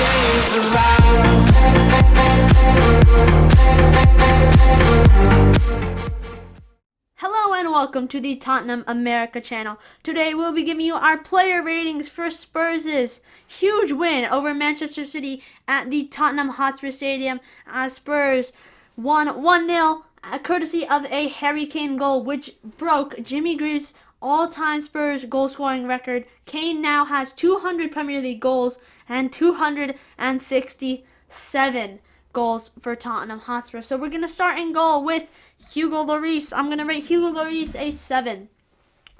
days around. Hello and welcome to the Tottenham America channel. Today we'll be giving you our player ratings for Spurs' huge win over Manchester City at the Tottenham Hotspur Stadium as Spurs won 1-0 courtesy of a Harry Kane goal, which broke Jimmy Greaves' all-time Spurs goal-scoring record. Kane now has 200 Premier League goals and 267 goals for Tottenham Hotspur. So we're going to start in goal with Hugo Lloris. I'm going to rate Hugo Lloris a 7.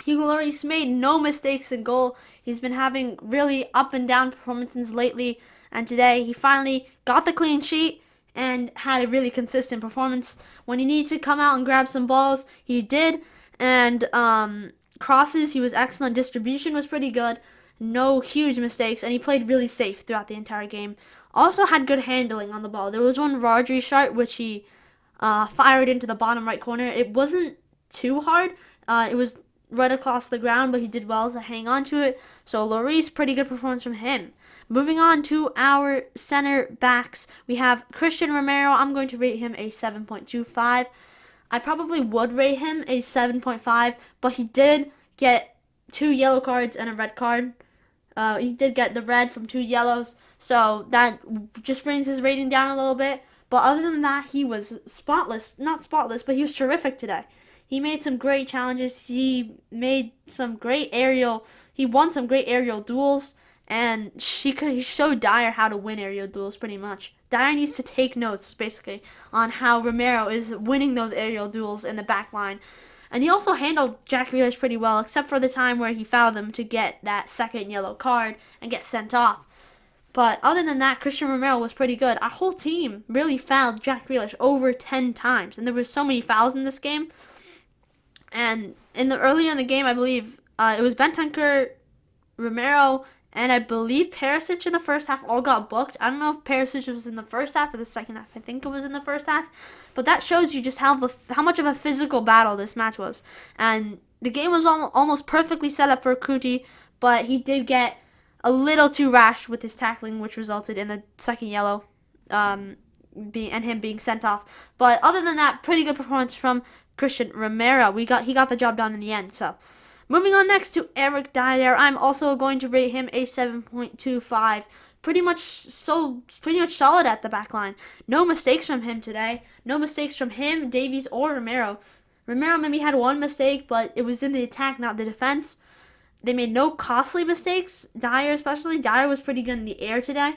Hugo Lloris made no mistakes in goal. He's been having really up and down performances lately, and today he finally got the clean sheet and had a really consistent performance. When he needed to come out and grab some balls, he did, and crosses, he was excellent. Distribution was pretty good. No huge mistakes, and he played really safe throughout the entire game. Also had good handling on the ball. There was one Rodri shot which he fired into the bottom right corner. It wasn't too hard. It was right across the ground, but he did well to hang on to it. So Lloris, pretty good performance from him. Moving on to our center backs, we have Cristian Romero. I'm going to rate him a 7.25. I probably would rate him a 7.5, but he did get 2 yellow cards and a red card. He did get the red from 2 yellows, so that just brings his rating down a little bit. But other than that, he was not spotless, but he was terrific today. He made some great challenges. He won some great aerial duels, and he showed Dier how to win aerial duels pretty much. Dier needs to take notes, basically, on how Romero is winning those aerial duels in the back line. And he also handled Jack Grealish pretty well, except for the time where he fouled him to get that second yellow card and get sent off. But other than that, Cristian Romero was pretty good. Our whole team really fouled Jack Grealish over 10 times, and there were so many fouls in this game. And earlier in the game, I believe it was Bentancur, Romero, and I believe Perisic in the first half all got booked. I don't know if Perisic was in the first half or the second half. I think it was in the first half. But that shows you just how much of a physical battle this match was. And the game was almost perfectly set up for Kuti, but he did get a little too rash with his tackling, which resulted in the second yellow and him being sent off. But other than that, pretty good performance from Cristian Romero. He got the job done in the end. So moving on next to Eric Dier, I'm also going to rate him a 7.25. Pretty much solid at the back line. No mistakes from him today. No mistakes from him, Davies, or Romero. Romero maybe had one mistake, but it was in the attack, not the defense. They made no costly mistakes. Dier especially. Dier was pretty good in the air today.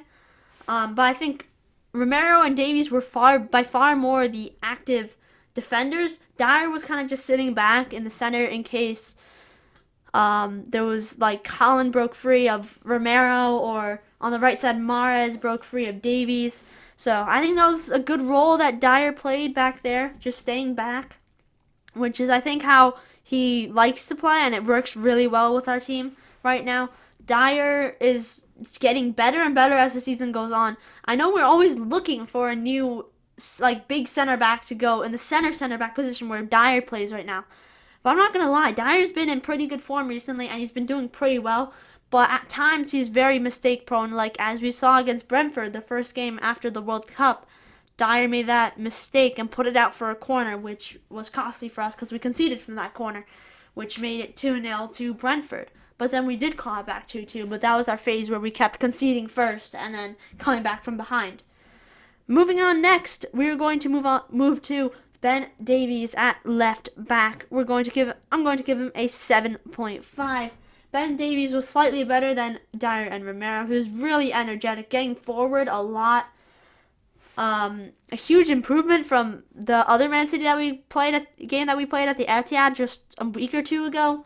But I think Romero and Davies were by far more the active defenders. Dier was kind of just sitting back in the center in case there was like Colin broke free of Romero, or on the right side Mahrez broke free of Davies. So I think that was a good role that Dier played back there, just staying back, which is I think how he likes to play, and it works really well with our team right now. Dier is getting better and better as the season goes on. I know we're always looking for a new big center back to go in the center back position where Dier plays right now. But I'm not going to lie, Dier's been in pretty good form recently, and he's been doing pretty well. But at times, he's very mistake-prone, like as we saw against Brentford, the first game after the World Cup. Dier made that mistake and put it out for a corner, which was costly for us because we conceded from that corner, which made it 2-0 to Brentford. But then we did claw it back 2-2, but that was our phase where we kept conceding first and then coming back from behind. Moving on next, we're going to move to Ben Davies at left back. I'm going to give him a 7.5. Ben Davies was slightly better than Dier and Romero. He was really energetic, getting forward a lot. A huge improvement from the other Man City that we played at the Etihad just a week or two ago.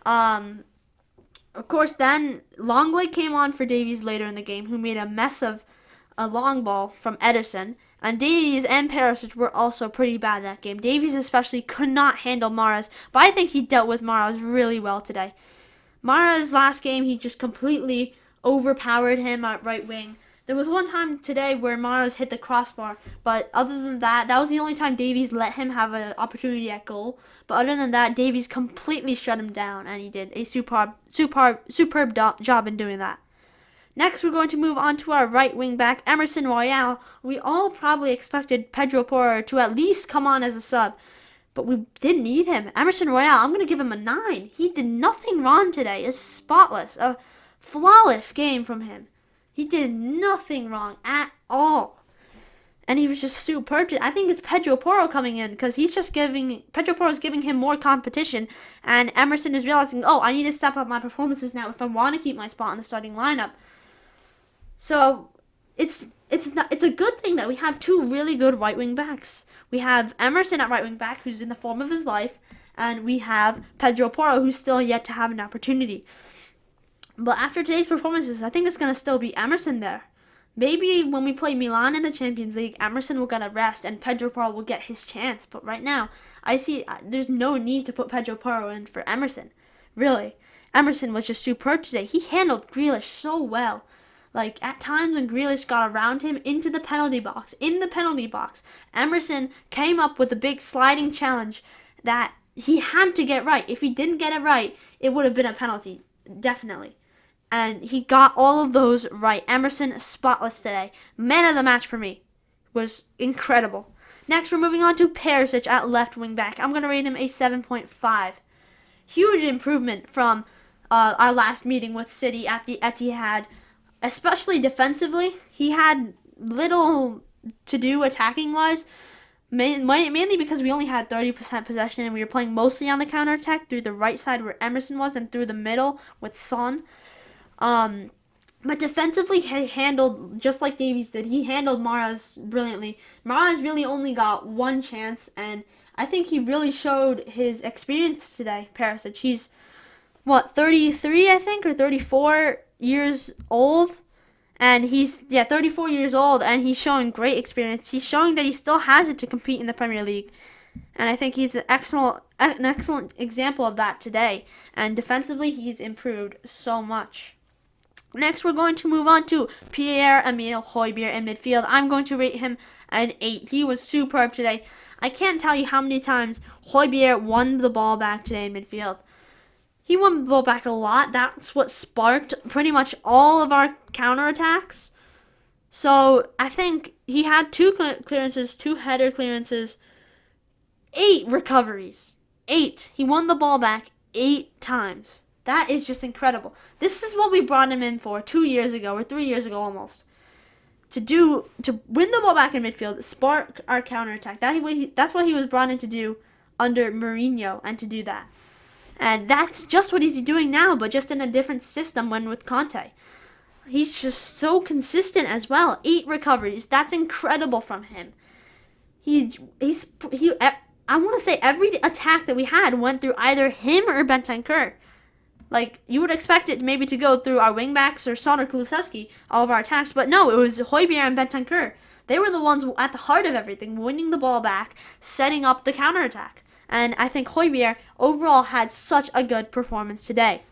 Of course, then Lenglet came on for Davies later in the game, who made a mess of a long ball from Ederson. And Davies and Perisic were also pretty bad that game. Davies especially could not handle Mahrez, but I think he dealt with Mahrez really well today. Mahrez last game, he just completely overpowered him at right wing. There was one time today where Mahrez hit the crossbar, but other than that, that was the only time Davies let him have an opportunity at goal. But other than that, Davies completely shut him down, and he did a superb job in doing that. Next, we're going to move on to our right wing back, Emerson Royal. We all probably expected Pedro Porro to at least come on as a sub, but we didn't need him. Emerson Royal, I'm going to give him a 9. He did nothing wrong today. It's spotless. A flawless game from him. He did nothing wrong at all. And he was just superb. I think it's Pedro Porro coming in because Pedro Porro is giving him more competition, and Emerson is realizing, oh, I need to step up my performances now if I want to keep my spot in the starting lineup. So it's a good thing that we have two really good right wing backs. We have Emerson at right wing back, who's in the form of his life, and we have Pedro Porro, who's still yet to have an opportunity. But after today's performances, I think it's going to still be Emerson there. Maybe when we play Milan in the Champions League, Emerson will get a rest and Pedro Porro will get his chance. But right now, I see there's no need to put Pedro Porro in for Emerson. Really. Emerson was just superb today. He handled Grealish so well. Like, at times when Grealish got around him into the penalty box, Emerson came up with a big sliding challenge that he had to get right. If he didn't get it right, it would have been a penalty. Definitely. And he got all of those right. Emerson, spotless today. Man of the match for me. Was incredible. Next, we're moving on to Perisic at left wing back. I'm going to rate him a 7.5. Huge improvement from our last meeting with City at the Etihad. Especially defensively. He had little to do attacking-wise. Mainly because we only had 30% possession and we were playing mostly on the counter-attack through the right side where Emerson was and through the middle with Son. But defensively, he handled, just like Davies did, he handled Mahrez brilliantly. Mahrez really only got one chance, and I think he really showed his experience today, Perisic. He's, 33, I think, or 34 years old? And he's, 34 years old, and he's showing great experience. He's showing that he still has it to compete in the Premier League. And I think he's an excellent example of that today. And defensively, he's improved so much. Next, we're going to move on to Pierre-Emile Højbjerg in midfield. I'm going to rate him an 8. He was superb today. I can't tell you how many times Højbjerg won the ball back today in midfield. He won the ball back a lot. That's what sparked pretty much all of our counterattacks. So I think he had 2 clearances, 2 header clearances, 8 recoveries. 8. He won the ball back 8 times. That is just incredible. This is what we brought him in for 2 years ago, or 3 years ago almost. To win the ball back in midfield, spark our counterattack. That's what he was brought in to do under Mourinho, and to do that. And that's just what he's doing now, but just in a different system when with Conte. He's just so consistent as well. 8 recoveries. That's incredible from him. I want to say every attack that we had went through either him or Bentancur. Like, you would expect it maybe to go through our wingbacks or Son or Kulusevski, all of our attacks, but no, it was Højbjerg and Bentancur. They were the ones at the heart of everything, winning the ball back, setting up the counterattack. And I think Højbjerg overall had such a good performance today.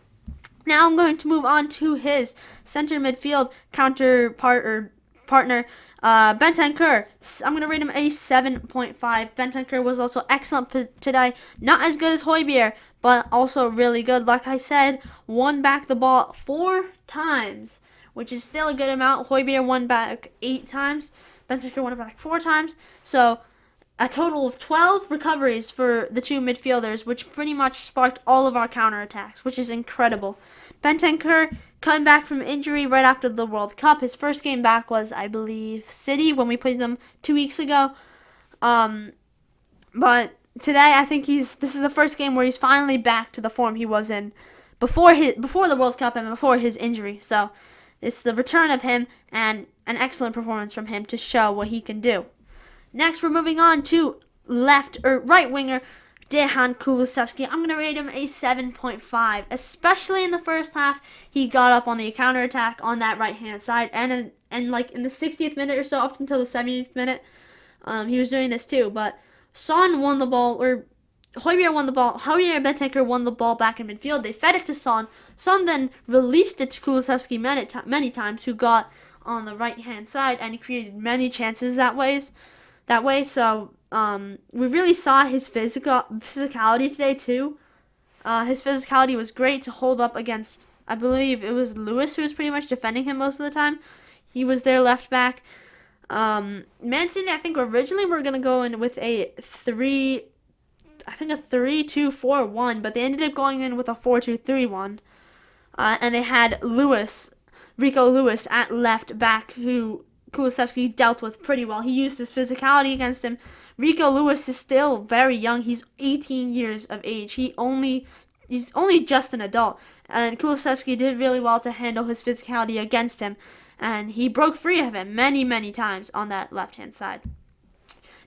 Now I'm going to move on to his center midfield counterpart or partner, Bentancur. I'm going to rate him a 7.5. Bentancur was also excellent today. Not as good as Højbjerg, but also really good. Like I said, won back the ball 4 times, which is still a good amount. Højbjerg won back 8 times. Bentancur won back 4 times. So a total of 12 recoveries for the 2 midfielders, which pretty much sparked all of our counterattacks, which is incredible. Bentancur coming back from injury right after the World Cup. His first game back was, I believe, City when we played them 2 weeks ago. But today, I think this is the first game where he's finally back to the form he was in before the World Cup and before his injury. So it's the return of him and an excellent performance from him to show what he can do. Next, we're moving on to right winger Dejan Kulusevski. I'm going to rate him a 7.5. Especially in the first half, he got up on the counterattack on that right-hand side. And like in the 60th minute or so, up until the 70th minute, he was doing this too. But Son won the ball, or Højbjerg won the ball. Højbjerg and Bentancur won the ball back in midfield. They fed it to Son. Son then released it to Kulusevski many times, who got on the right-hand side, and he created many chances that way. So we really saw his physicality today too. His physicality was great to hold up against I believe it was Lewis who was pretty much defending him most of the time. He was their left back. Man City, I think originally we were going to go in with a 3-2-4-1, but they ended up going in with a 4-2-3-1. And they had Rico Lewis at left back, who Kulusevski dealt with pretty well. He used his physicality against him. Rico Lewis is still very young. He's 18 years of age. He's only just an adult. And Kulusevski did really well to handle his physicality against him. And he broke free of him many, many times on that left-hand side.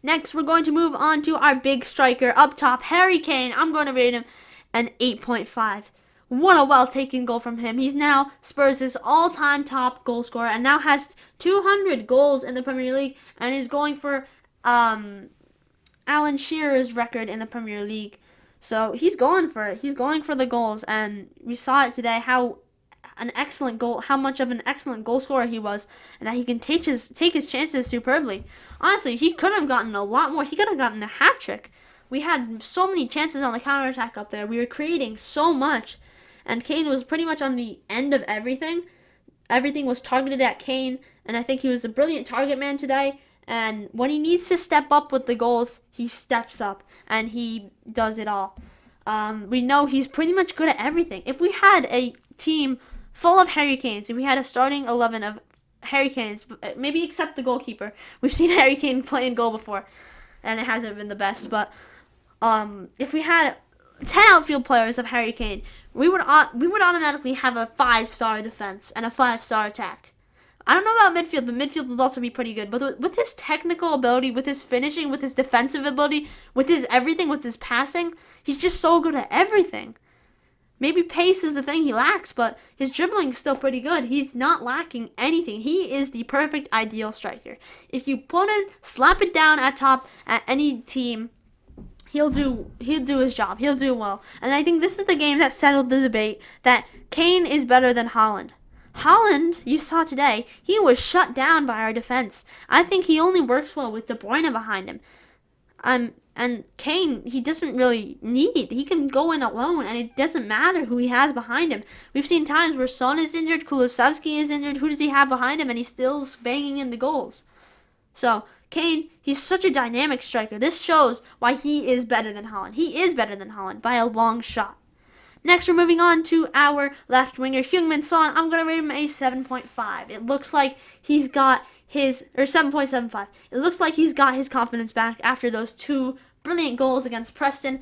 Next, we're going to move on to our big striker up top, Harry Kane. I'm going to rate him an 8.5. What a well-taken goal from him. He's now Spurs' all-time top goal scorer and now has 200 goals in the Premier League and is going for Alan Shearer's record in the Premier League. So he's going for it. He's going for the goals, and we saw it today how much of an excellent goal scorer he was, and that he can take his chances superbly. Honestly, he could have gotten a lot more. He could have gotten a hat-trick. We had so many chances on the counterattack up there. We were creating so much, and Kane was pretty much on the end of everything. Everything was targeted at Kane, and I think he was a brilliant target man today. And when he needs to step up with the goals, he steps up, and he does it all. We know he's pretty much good at everything. If we had a team full of Harry Kanes, if we had a starting 11 of Harry Kanes, maybe except the goalkeeper. We've seen Harry Kane play in goal before, and it hasn't been the best. But if we had 10 outfield players of Harry Kane, we would automatically have a 5-star defense and a 5-star attack. I don't know about midfield, but midfield would also be pretty good. But with his technical ability, with his finishing, with his defensive ability, with his everything, with his passing, he's just so good at everything. Maybe pace is the thing he lacks, but his dribbling is still pretty good. He's not lacking anything. He is the perfect ideal striker. If you put him, slap it down at top at any team, he'll do his job. He'll do well. And I think this is the game that settled the debate that Kane is better than Haaland. Haaland, you saw today, he was shut down by our defense. I think he only works well with De Bruyne behind him. And Kane, he doesn't really need. He can go in alone, and it doesn't matter who he has behind him. We've seen times where Son is injured, Kulusevski is injured. Who does he have behind him? And he's still banging in the goals. So, Kane, he's such a dynamic striker. This shows why he is better than Haaland. He is better than Haaland by a long shot. Next, we're moving on to our left winger, Heung-min Son. I'm going to rate him a 7.5. It looks like he's got his, or 7.75. It looks like he's got his confidence back after those 2 brilliant goals against Preston.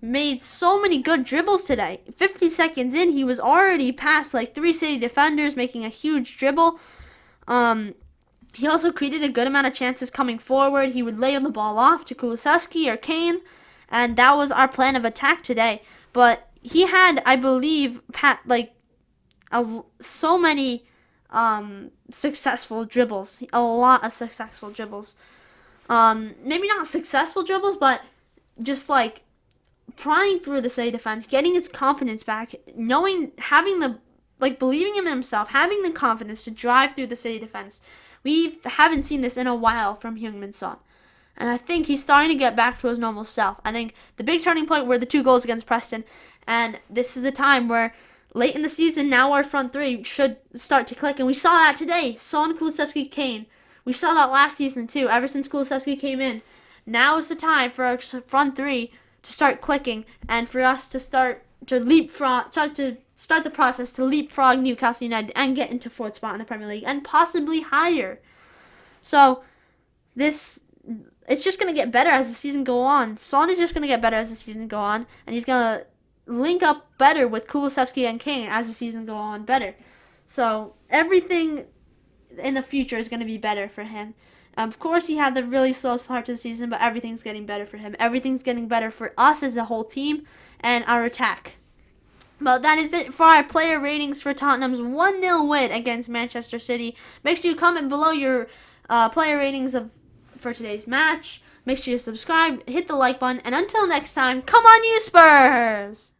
Made so many good dribbles today. 50 seconds in, he was already past like 3 City defenders, making a huge dribble. He also created a good amount of chances coming forward. He would lay the ball off to Kulusevski or Kane, and that was our plan of attack today. But he had, I believe, so many successful dribbles. A lot of successful dribbles. Maybe not successful dribbles, but just like prying through the City defense, getting his confidence back, believing in himself, having the confidence to drive through the City defense. We haven't seen this in a while from Heung-min Son. And I think he's starting to get back to his normal self. I think the big turning point were the 2 goals against Preston. And this is the time where, late in the season, now our front 3 should start to click. And we saw that today. Son, Kulusevski, Kane. We saw that last season, too, ever since Kulusevski came in. Now is the time for our front 3 to start clicking and for us to start the process to leapfrog Newcastle United and get into 4th spot in the Premier League and possibly higher. So, it's just going to get better as the season goes on. Son is just going to get better as the season goes on, and he's going to link up better with Kulusevski and Kane as the season goes on better. So everything in the future is going to be better for him. Of course, he had the really slow start to the season, but everything's getting better for him. Everything's getting better for us as a whole team and our attack. But that is it for our player ratings for Tottenham's 1-0 win against Manchester City. Make sure you comment below your player ratings for today's match. Make sure you subscribe, hit the like button, and until next time, come on you Spurs!